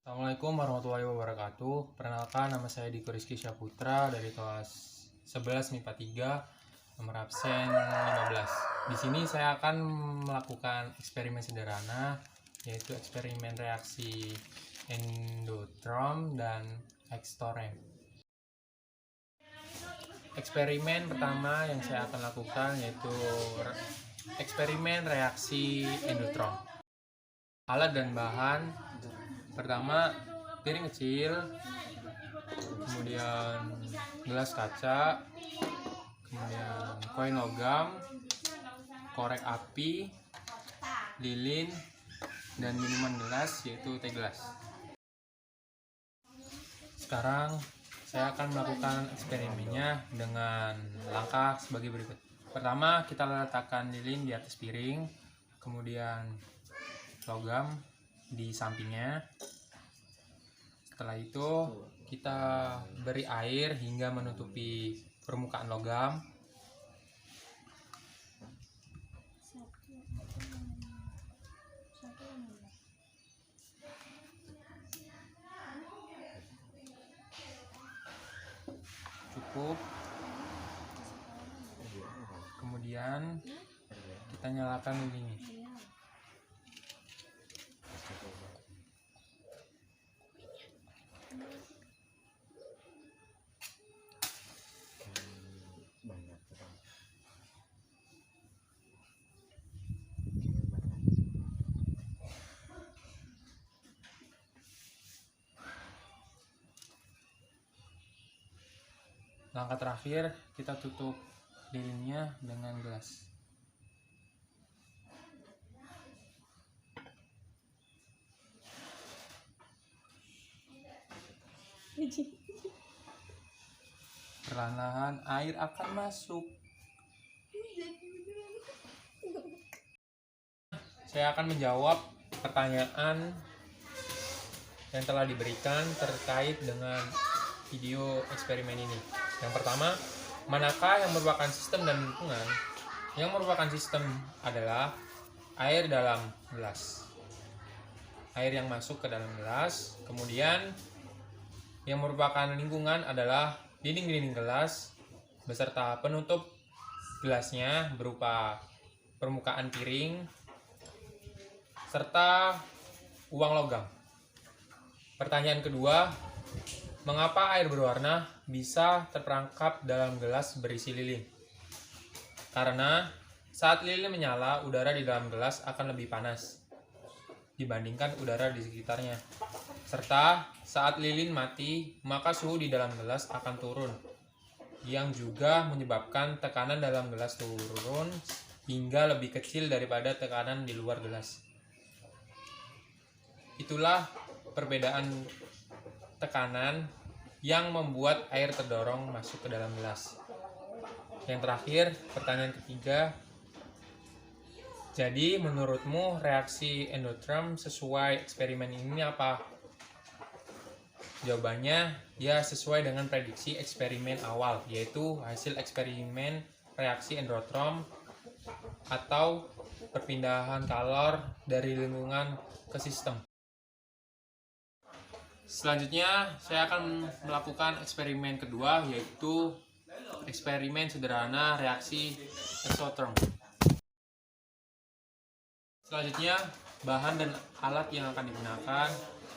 Assalamualaikum warahmatullahi wabarakatuh. Perkenalkan, nama saya Diko Rizky Syaputra dari kelas 11 MIPA 3, nomor absen 15. Di sini saya akan melakukan eksperimen sederhana, yaitu eksperimen reaksi endotherm dan exotherm. Eksperimen pertama yang saya akan lakukan yaitu eksperimen reaksi endotherm. Alat dan bahan pertama, piring kecil, kemudian gelas kaca, kemudian koin logam, korek api, lilin, dan minuman gelas yaitu teh gelas. Sekarang saya akan melakukan eksperimennya dengan langkah sebagai berikut. Pertama, kita letakkan lilin di atas piring, kemudian logam di sampingnya. Setelah itu kita beri air hingga menutupi permukaan logam. Cukup. Kemudian kita nyalakan lilinnya. Langkah terakhir, kita tutup lilinnya dengan gelas. Perlahan-lahan air akan masuk. Saya akan menjawab pertanyaan yang telah diberikan terkait dengan video eksperimen ini. Yang pertama, manakah yang merupakan sistem dan lingkungan? Yang merupakan sistem adalah air dalam gelas. Air yang masuk ke dalam gelas. Kemudian yang merupakan lingkungan adalah dinding-dinding gelas beserta penutup gelasnya berupa permukaan piring serta uang logam. Pertanyaan kedua, mengapa air berwarna bisa terperangkap dalam gelas berisi lilin? Karena saat lilin menyala, udara di dalam gelas akan lebih panas dibandingkan udara di sekitarnya. Serta saat lilin mati, maka suhu di dalam gelas akan turun, yang juga menyebabkan tekanan dalam gelas turun hingga lebih kecil daripada tekanan di luar gelas. Itulah perbedaan tekanan yang membuat air terdorong masuk ke dalam gelas. Yang terakhir, pertanyaan ketiga. Jadi, menurutmu reaksi endotherm sesuai eksperimen ini apa? Jawabannya, ya sesuai dengan prediksi eksperimen awal, yaitu hasil eksperimen reaksi endotherm atau perpindahan kalor dari lingkungan ke sistem. Selanjutnya, saya akan melakukan eksperimen kedua, yaitu eksperimen sederhana reaksi exotherm. Selanjutnya, bahan dan alat yang akan digunakan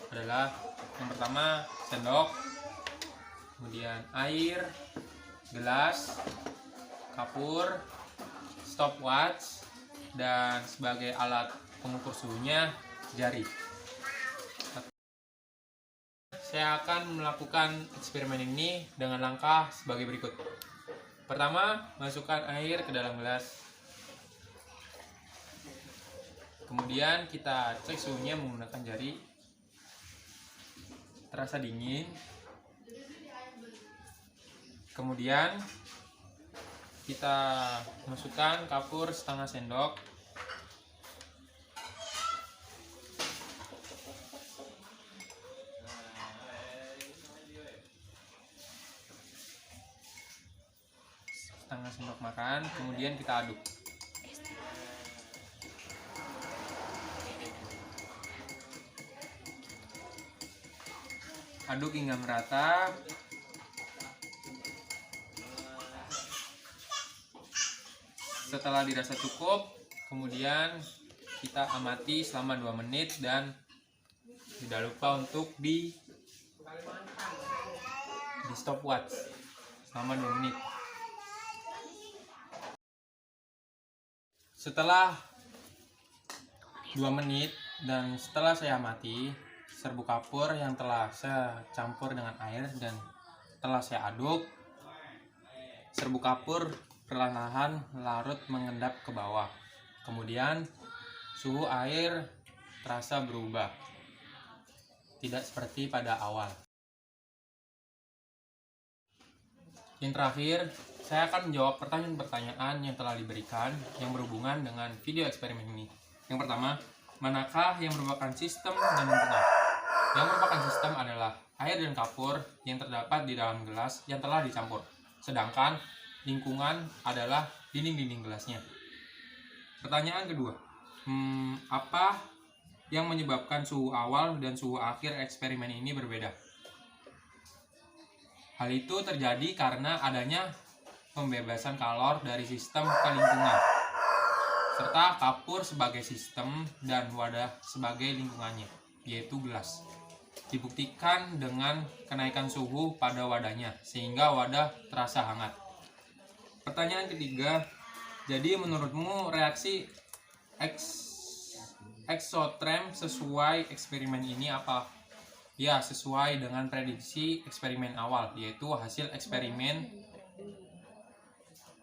adalah yang pertama sendok, kemudian air, gelas, kapur, stopwatch, dan sebagai alat pengukur suhunya jari. Saya akan melakukan eksperimen ini dengan langkah sebagai berikut. Pertama, masukkan air ke dalam gelas. Kemudian kita cek suhunya menggunakan jari. Terasa dingin. Kemudian kita masukkan kapur setengah sendok. Setengah sendok makan, kemudian kita aduk. Aduk hingga merata. Setelah dirasa cukup, kemudian kita amati selama 2 menit dan tidak lupa untuk di stopwatch selama 2 menit. Setelah 2 menit dan setelah saya amati, serbuk kapur yang telah saya campur dengan air dan telah saya aduk, serbuk kapur perlahan larut mengendap ke bawah. Kemudian suhu air terasa berubah, tidak seperti pada awal. Yang terakhir, saya akan menjawab pertanyaan-pertanyaan yang telah diberikan yang berhubungan dengan video eksperimen ini. Yang pertama, manakah yang merupakan sistem dan lingkungan? Yang merupakan sistem adalah air dan kapur yang terdapat di dalam gelas yang telah dicampur. Sedangkan lingkungan adalah dinding-dinding gelasnya. Pertanyaan kedua, apa yang menyebabkan suhu awal dan suhu akhir eksperimen ini berbeda? Hal itu terjadi karena adanya pembebasan kalor dari sistem ke lingkungan, serta kapur sebagai sistem dan wadah sebagai lingkungannya, yaitu gelas. Dibuktikan dengan kenaikan suhu pada wadahnya, sehingga wadah terasa hangat. Pertanyaan ketiga, jadi menurutmu reaksi eksotrem sesuai eksperimen ini apa? Ya, sesuai dengan prediksi eksperimen awal, yaitu hasil eksperimen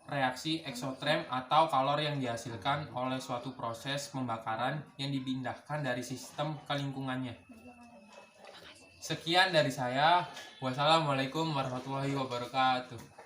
reaksi eksotrem atau kalor yang dihasilkan oleh suatu proses pembakaran yang dipindahkan dari sistem ke lingkungannya. Sekian dari saya. Wassalamualaikum warahmatullahi wabarakatuh.